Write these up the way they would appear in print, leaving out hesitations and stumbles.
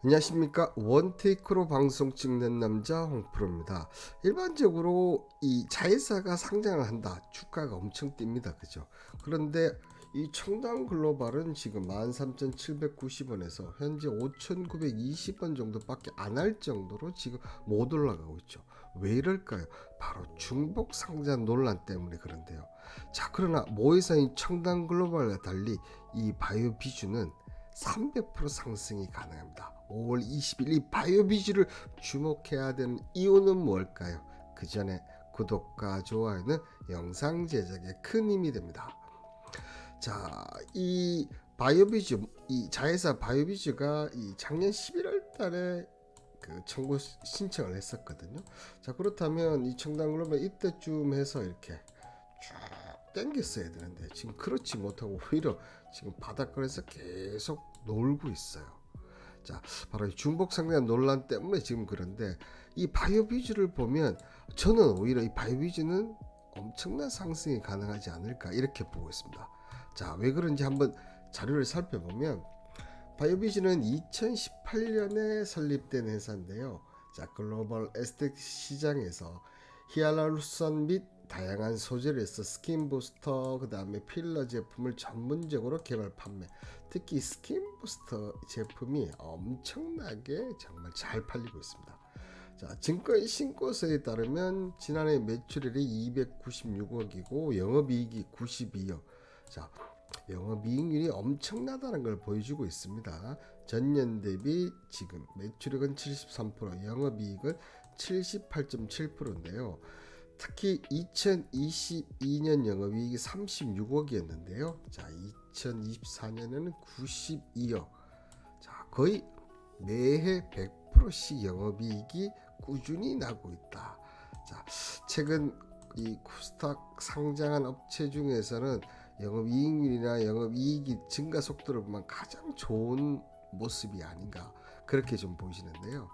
안녕하십니까. 원테이크로 방송 찍는 남자 홍프로입니다. 일반적으로 이 자회사가 상장을 한다, 주가가 엄청 뜁니다. 그죠? 그런데 이 청담 글로벌은 지금 13,790원에서 현재 5,920원 정도밖에 안 할 정도로 지금 못 올라가고 있죠. 왜 이럴까요? 바로 중복 상장 논란 때문에 그런데요. 자, 그러나 모회사인 청담 글로벌과 달리 이 바이오 비주는 300% 상승이 가능합니다. 5월 20일 이 바이오비즈를 주목해야 되는 이유는 뭘까요? 그 전에 구독과 좋아요는 영상 제작에 큰 힘이 됩니다. 자, 이 바이오비즈, 이 자회사 바이오비즈가 이 작년 11월 달에 그 청구 신청을 했었거든요. 자, 그렇다면 이 청담 글로벌 이때쯤 해서 이렇게 쭉 땡겼어야 되는데 지금 그렇지 못하고 오히려 지금 바닥권에서 계속 놀고 있어요. 자, 바로 이 중복 상장 논란 때문에 지금 그런데 이 바이오비즈를 보면 저는 오히려 이 바이오비즈는 엄청난 상승이 가능하지 않을까 이렇게 보고 있습니다. 자, 왜 그런지 한번 자료를 살펴보면 바이오비즈는 2018년에 설립된 회사인데요. 자, 글로벌 에스테틱 시장에서 히알루론산 및 다양한 소재를 해서 스킨 부스터, 그 다음에 필러 제품을 전문적으로 개발 판매. 특히 스킨 부스터 제품이 엄청나게 정말 잘 팔리고 있습니다. 자, 증권 신고서에 따르면 지난해 매출액이 296억이고 영업이익이 92억. 자, 영업이익률이 엄청나다는 걸 보여주고 있습니다. 전년 대비 지금 매출액은 73%, 영업이익은 78.7%인데요. 특히 2022년 영업이익이 36억이었는데요. 자, 2024년에는 92억. 자, 거의 매해 100%씩 영업이익이 꾸준히 나고 있다. 자, 최근 이 코스닥 상장한 업체 중에서는 영업이익률이나 영업이익이 증가 속도를 보면 가장 좋은 모습이 아닌가 그렇게 좀 보시는데요.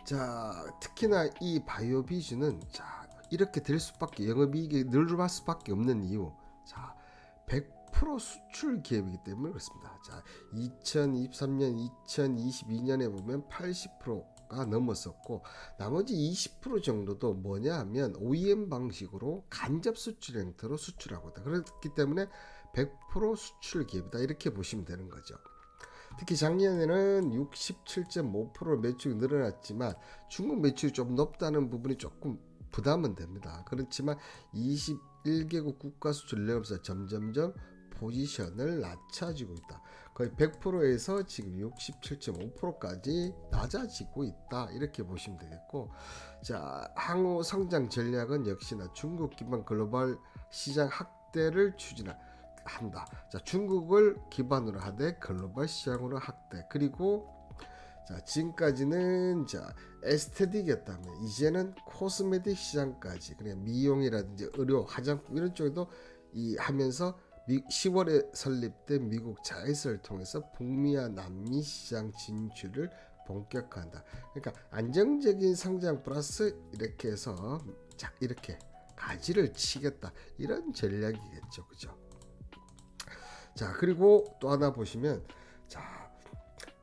자, 특히나 이 바이오비즈는 자 이렇게 될 수밖에 영업이익이 늘어날 수밖에 없는 이유. 자, 100% 수출 기업이기 때문에 그렇습니다. 자, 2023년, 2022년에 보면 80%가 넘었었고 나머지 20% 정도도 뭐냐 하면 OEM 방식으로 간접 수출 형태로 수출하고 있다. 그렇기 때문에 100% 수출 기업이다. 이렇게 보시면 되는 거죠. 특히 작년에는 67.5% 매출이 늘어났지만 중국 매출이 좀 높다는 부분이 조금 부담은 됩니다. 그렇지만 21개국 국가 수출 영업사 점점점 포지션을 낮춰지고 있다. 거의 100%에서 지금 67.5%까지 낮아지고 있다. 이렇게 보시면 되겠고, 자, 향후 성장 전략은 역시나 중국 기반 글로벌 시장 확대를 한다. 자, 중국을 기반으로 하되 글로벌 시장으로 확대. 그리고 자, 지금까지는 자 에스테틱이었다면 이제는 코스메틱 시장까지 그냥 미용이라든지 의료, 화장품 이런 쪽에도 이 하면서 10월에 설립된 미국 자회사를 통해서 북미와 남미 시장 진출을 본격화한다. 그러니까 안정적인 성장 플러스 이렇게 해서 자 이렇게 가지를 치겠다 이런 전략이겠죠, 그죠? 자, 그리고 또 하나 보시면 자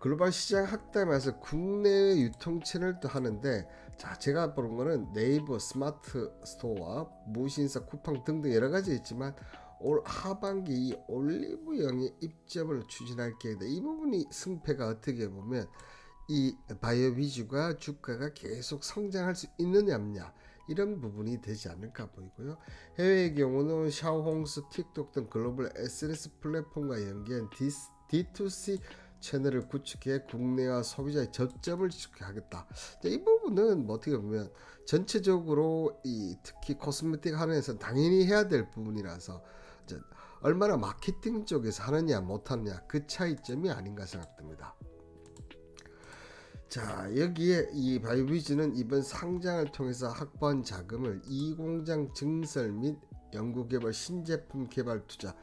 글로벌 시장 확대하면서 국내외 유통체를 또 하는데, 자, 제가 보는 거는 네이버 스마트 스토어와 무신사 쿠팡 등등 여러 가지 있지만 올 하반기 이 올리브영의 입점을 추진할 계획이다. 이 부분이 승패가 어떻게 보면 이 바이오비주가 주가가 계속 성장할 수 있느냐 없냐 이런 부분이 되지 않을까 보이고요. 해외의 경우는 샤오홍스, 틱톡 등 글로벌 SNS 플랫폼과 연계한 D2C 채널을 구축해 국내와 소비자의 접점을 지속하겠다. 이 부분은 뭐 어떻게 보면 전체적으로 이 특히 코스메틱 하는 데서 당연히 해야 될 부분이라서 얼마나 마케팅 쪽에서 하느냐 못하느냐 그 차이점이 아닌가 생각됩니다. 자, 여기에 이 바이오비즈는 이번 상장을 통해서 확보한 자금을 이 공장 증설 및 연구개발 신제품 개발 투자,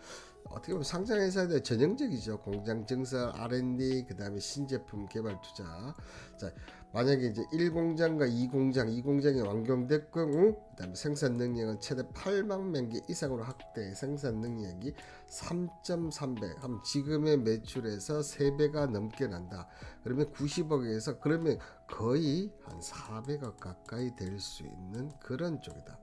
어떻게 보면 상장회사에 전형적이죠. 공장 증설, R&D, 그 다음에 신제품 개발 투자. 자, 만약에 이제 1공장과 2공장, 2공장이 완공됐고, 그 다음에 생산 능력은 최대 8만 명개 이상으로 확대, 생산 능력이 3.3배, 하면 지금의 매출에서 3배가 넘게 난다. 그러면 90억에서 그러면 거의 한 4배가 가까이 될 수 있는 그런 쪽이다.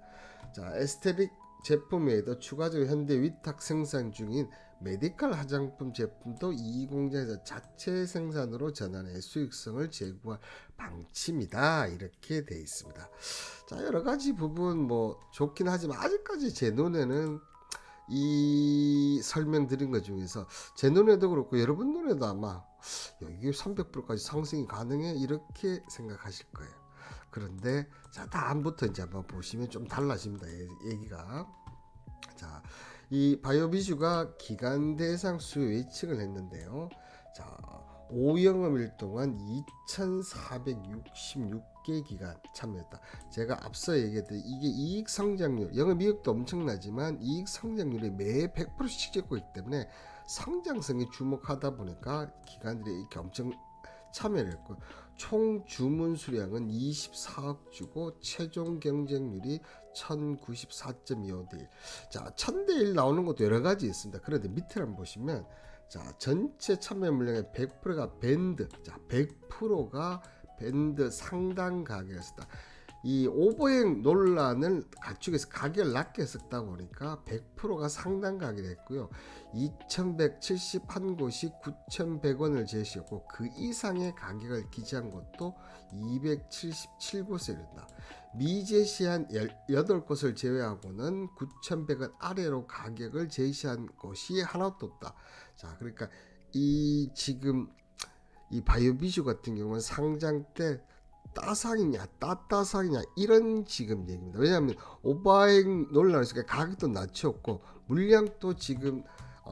자, 에스테릭 제품 외에도 추가적으로 현대 위탁 생산 중인 메디컬 화장품 제품도 이 공장에서 자체 생산으로 전환해 수익성을 제고할 방침이다. 이렇게 돼 있습니다. 자, 여러 가지 부분 뭐 좋긴 하지만 아직까지 제 눈에는 이 설명드린 것 중에서 제 눈에도 그렇고 여러분 눈에도 아마 여기 300%까지 상승이 가능해 이렇게 생각하실 거예요. 그런데 자, 다음부터 이제 한번 보시면 좀 달라집니다. 얘기가. 자, 이 바이오비주가 기간 대상 수요 예측을 했는데요. 자, 5영업일 동안 2,466개 기관 참여했다. 제가 앞서 얘기했듯이 이게 이익 성장률, 영업이익도 엄청나지만 이익 성장률이 매 100%씩 찍고 있기 때문에 성장성에 주목하다 보니까 기관들이 이렇게 엄청 참여를 했고, 총 주문 수량은 24억 주고 최종 경쟁률이 1094.25대 1. 자, 1000대 1 나오는 것도 여러 가지 있습니다. 그런데 밑에 한번 보시면 자, 전체 참여 물량의 100%가 밴드. 자, 100%가 밴드 상단 가격이었다. 이 오버행 논란을 가축에서 가격을 낮게 썼다 보니까 100%가 상단 가격이 됐고요. 2171곳이 9,100원을 제시했고 그 이상의 가격을 기재한 곳도 277곳에 이른다. 미제시한 18곳을 제외하고는 9,100원 아래로 가격을 제시한 곳이 하나도 없다. 자, 그러니까 이 지금 이 바이오비주 같은 경우는 상장 때 따상이냐 따따상이냐 이런 지금 얘기입니다. 왜냐하면 오버행 논란이 있으니까 가격도 낮췄고 물량도 지금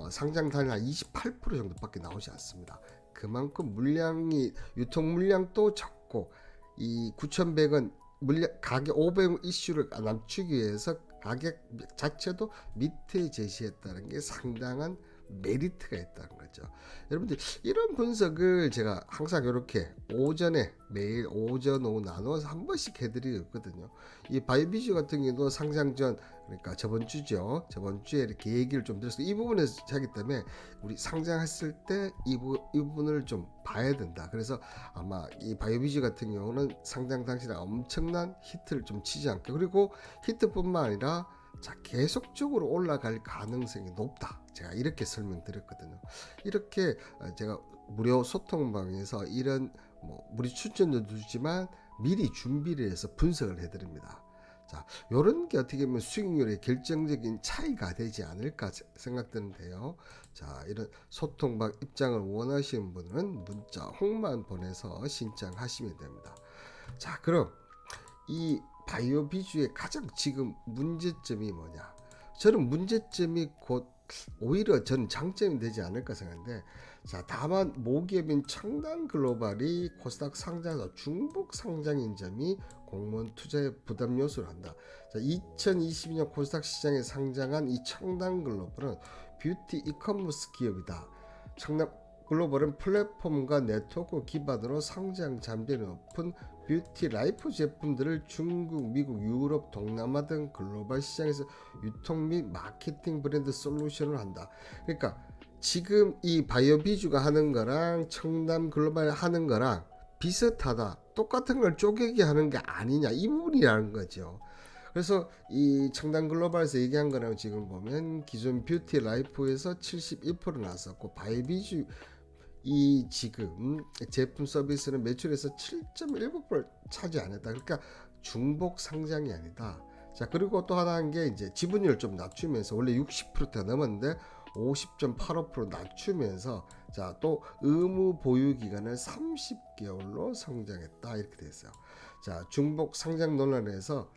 상장 단위 한 28% 정도밖에 나오지 않습니다. 그만큼 물량이 유통 물량도 적고 이 9,100원 물량 가격 오버행 이슈를 낮추기 위해서 가격 자체도 밑에 제시했다는 게 상당한 메리트가 있다는 거죠. 여러분들 이런 분석을 제가 항상 이렇게 오전에 매일 오전 오후 나눠서 한 번씩 해드리고 있거든요. 이 바이오비주 같은 경우도 상장 전 그러니까 저번 주죠. 저번 주에 이렇게 얘기를 좀 들었어요. 이 부분에서 하기 때문에 우리 상장했을 때 이 부분을 좀 봐야 된다. 그래서 아마 이 바이오비주 같은 경우는 상장 당시에 엄청난 히트를 좀 치지 않게, 그리고 히트뿐만 아니라 자, 계속적으로 올라갈 가능성이 높다. 제가 이렇게 설명드렸거든요. 이렇게 제가 무료 소통방에서 이런 뭐 무료 추천도 주지만 미리 준비를 해서 분석을 해드립니다. 자, 이런 게 어떻게 보면 수익률에 결정적인 차이가 되지 않을까 생각되는데요. 자, 이런 소통방 입장을 원하시는 분은 문자 홍만 보내서 신청하시면 됩니다. 자, 그럼 이 바이오비주의 가장 지금 문제점이 뭐냐? 저는 문제점이 곧 오히려 저는 장점이 되지 않을까 생각하는데, 자, 다만 모기업인 청담글로벌이 코스닥 상장에서 중복 상장인 점이 공무원 투자의 부담 요소를 한다. 자, 2022년 코스닥 시장에 상장한 이 청담글로벌은 뷰티 이커머스 기업이다. 청담글로벌은 플랫폼과 네트워크 기반으로 상장 잠재력이 높은 뷰티 라이프 제품들을 중국, 미국, 유럽, 동남아 등 글로벌 시장에서 유통 및 마케팅 브랜드 솔루션을 한다. 그러니까 지금 이 바이오비주가 하는 거랑 청담 글로벌 하는 거랑 비슷하다. 똑같은 걸 쪼개기 하는 게 아니냐, 이 부분이라는 거죠. 그래서 이 청담 글로벌에서 얘기한 거랑 지금 보면 기존 뷰티 라이프에서 71% 나왔었고 바이오비주 이 지금 제품 서비스는 매출에서 7.19% 차지안했다. 그러니까 중복 상장이 아니다. 자, 그리고 또 하나 한 게 이제 지분율 좀 낮추면서 원래 60%가 넘었는데 50.85% 낮추면서 자, 또 의무 보유 기간을 30개월로 성장했다. 이렇게 돼 있어요. 자, 중복 상장 논란에서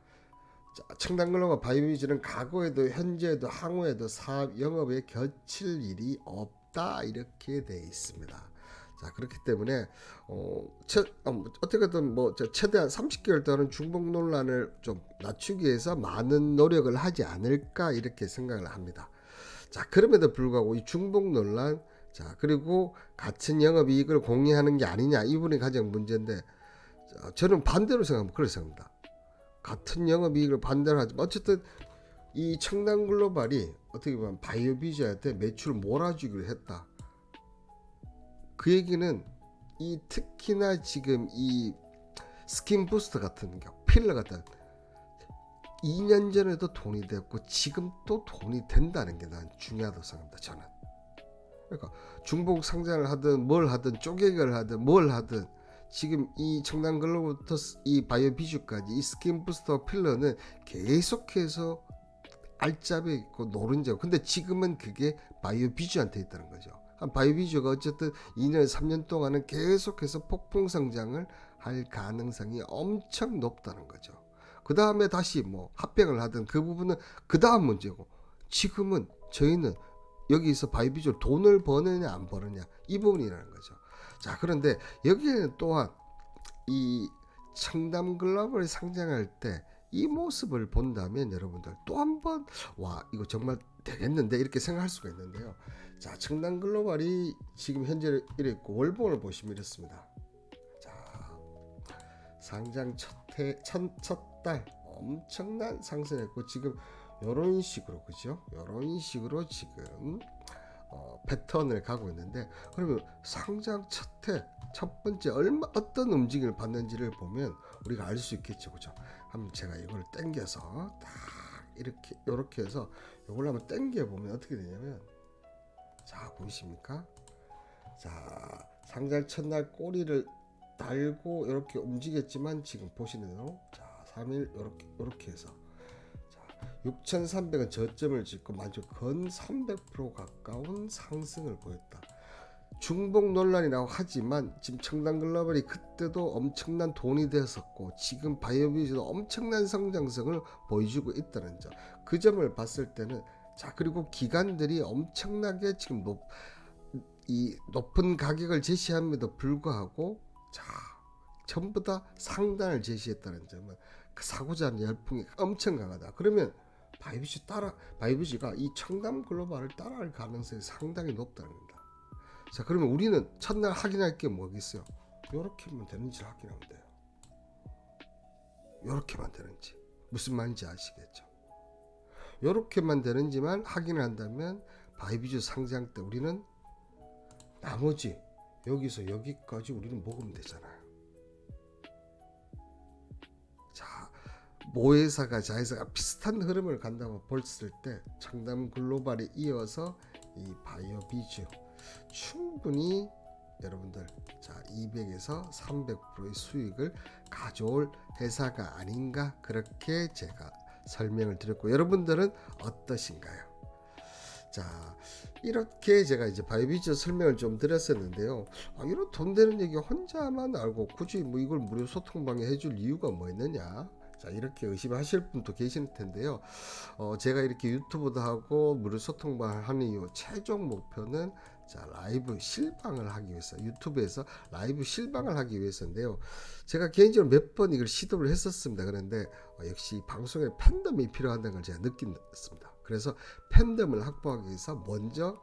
청담글로벌 바이오비주는 과거에도 현재에도 향후에도 사업 영업에 겹칠 일이 없다, 이렇게 돼 있습니다. 자, 그렇기 때문에 어떻게든 뭐 최대한 30개월 동안 중복 논란을 좀 낮추기 위해서 많은 노력을 하지 않을까 이렇게 생각을 합니다. 자, 그럼에도 불구하고 이 중복 논란, 자, 그리고 같은 영업이익을 공유하는 게 아니냐, 이분이 가장 문제인데, 저는 반대로 생각합니다. 그렇게 생각합니다. 같은 영업이익을 반대로 하지만 어쨌든 이 청담글로벌이 어떻게 보면 바이오비주한테 매출 몰아주기로 했다. 그 얘기는 이 특히나 지금 이 스킨 부스터 같은 거, 필러 같은 2년 전에도 돈이 됐고 지금 또 돈이 된다는 게 난 중요하다고 생각합니다. 저는. 그러니까 중복 상장을 하든 뭘 하든 쪼개기를 하든 뭘 하든 지금 이 청담글로부터 이 바이오비주까지 이 스킨 부스터 필러는 계속해서 알짜배 있고 노른자고, 근데 지금은 그게 바이오비주한테 있다는 거죠. 바이오비주가 어쨌든 2년 3년 동안은 계속해서 폭풍 성장을 할 가능성이 엄청 높다는 거죠. 그 다음에 다시 뭐 합병을 하든 그 부분은 그 다음 문제고, 지금은 저희는 여기서 바이오비주로 돈을 버느냐 안 버느냐 이 부분이라는 거죠. 자, 그런데 여기에는 또한 이 청담글로벌이 상장할 때 이 모습을 본다면 여러분들 또 한번 와, 이거 정말 되겠는데 이렇게 생각할 수가 있는데요. 자, 청담글로벌이 지금 현재 이래 있고 월봉을 보시면 이렇습니다. 자, 상장 첫 달 엄청난 상승했고 지금 이런 식으로, 그죠? 이런 식으로 지금 패턴을 가고 있는데, 그러면 상장 첫 번째 어떤 움직임을 받는지를 보면 우리가 알 수 있겠죠, 그죠? 한번 제가 이걸 당겨서 딱 이렇게 해서 이걸 한번 당겨 보면 어떻게 되냐면, 자, 보이십니까? 자, 상장 첫날 꼬리를 달고 이렇게 움직였지만 지금 보시는 대로 자, 3일 이렇게 해서 6,300은 저점을 찍고 만족 건 300% 가까운 상승을 보였다. 중복 논란이라고 하지만 지금 청담글로벌이 그때도 엄청난 돈이 되었었고 지금 바이오비주도 엄청난 성장성을 보여주고 있다는 점, 그 점을 봤을 때는, 자, 그리고 기관들이 엄청나게 지금 높은 가격을 제시함에도 불구하고 자, 전부 다 상단을 제시했다는 점은 그 사고자 하는 열풍이 엄청 강하다. 그러면 바이오비주가 이 청담글로벌을 따라할 가능성이 상당히 높다는 겁니다. 자, 그러면 우리는 첫날 확인할 게 뭐겠어요? 요렇게만 되는지 확인하면 돼요. 요렇게만 되는지. 무슨 말인지 아시겠죠? 요렇게만 되는지만 확인을 한다면 바이오비주 상장 때 우리는 나머지 여기서 여기까지 우리는 먹으면 되잖아요. 자, 모회사가 자회사가 비슷한 흐름을 간다고 봤을 때 청담글로벌에 이어서 이 바이오비주 충분히 여러분들, 자, 200에서 300%의 수익을 가져올 회사가 아닌가, 그렇게 제가 설명을 드렸고, 여러분들은 어떠신가요? 자, 이렇게 제가 이제 바이오비주 설명을 좀 드렸었는데요. 이런 돈 되는 얘기 혼자만 알고 굳이 뭐 이걸 무료 소통방에 해줄 이유가 뭐 있느냐, 자, 이렇게 의심하실 분도 계실 텐데요. 제가 이렇게 유튜브도 하고 무료 소통방을 하는 이유 최종 목표는, 자, 라이브 실방을 하기 위해서, 유튜브에서 라이브 실방을 하기 위해서인데요. 제가 개인적으로 몇 번 이걸 시도를 했었습니다. 그런데 역시 방송에 팬덤이 필요하다는 걸 제가 느꼈습니다. 그래서 팬덤을 확보하기 위해서 먼저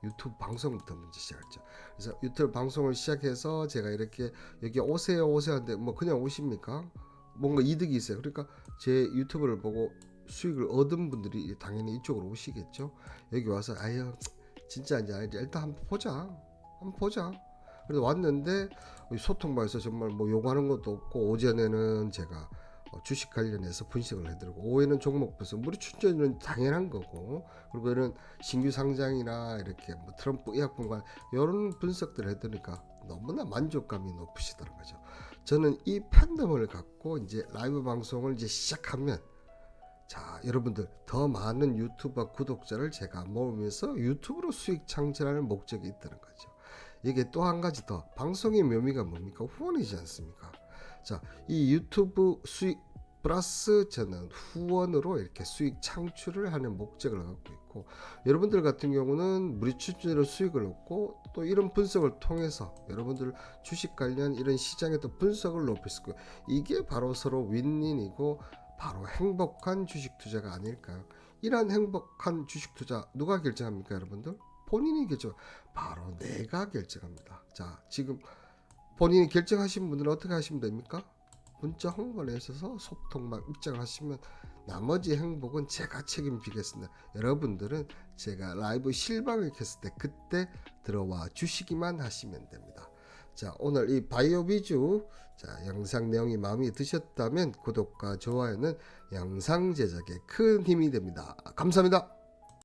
유튜브 방송부터 먼저 시작했죠. 그래서 유튜브 방송을 시작해서 제가 이렇게 여기 오세요 하는데 뭐 그냥 오십니까? 뭔가 이득이 있어요. 그러니까 제 유튜브를 보고 수익을 얻은 분들이 당연히 이쪽으로 오시겠죠. 여기 와서 아유 진짜인지 아닌지 일단 한번 보자. 그래서 왔는데 소통방에서 정말 뭐 요구하는 것도 없고, 오전에는 제가 주식 관련해서 분석을 해드리고, 오후에는 종목 분석, 무료 추천은 당연한 거고, 그리고 이런 신규 상장이나 이렇게 뭐 트럼프 의학분관 이런 분석들을 해드리니까 너무나 만족감이 높으시더라는 거죠. 저는 이 팬덤을 갖고 이제 라이브 방송을 이제 시작하면, 자, 여러분들 더 많은 유튜버 구독자를 제가 모으면서 유튜브로 수익 창출하는 목적이 있다는 거죠. 이게 또 한 가지 더, 방송의 묘미가 뭡니까? 후원이지 않습니까? 자, 이 유튜브 수익 플러스 저는 후원으로 이렇게 수익 창출을 하는 목적을 갖고 있고, 여러분들 같은 경우는 무료 추천으로 수익을 얻고, 또 이런 분석을 통해서 여러분들 주식 관련 이런 시장의 또 분석을 높일 수 있고, 이게 바로 서로 윈윈이고 바로 행복한 주식 투자가 아닐까, 이러한 행복한 주식 투자 누가 결정합니까, 여러분들? 본인이 결정. 바로 내가 결정합니다. 자, 지금 본인이 결정하신 분들은 어떻게 하시면 됩니까? 문자 홍보에 있어서 소통만 입장을 하시면 나머지 행복은 제가 책임지겠습니다. 여러분들은 제가 라이브 실방을 켰을 때 그때 들어와 주시기만 하시면 됩니다. 자, 오늘 이 바이오 위주 영상 내용이 마음에 드셨다면 구독과 좋아요는 영상 제작에 큰 힘이 됩니다. 감사합니다.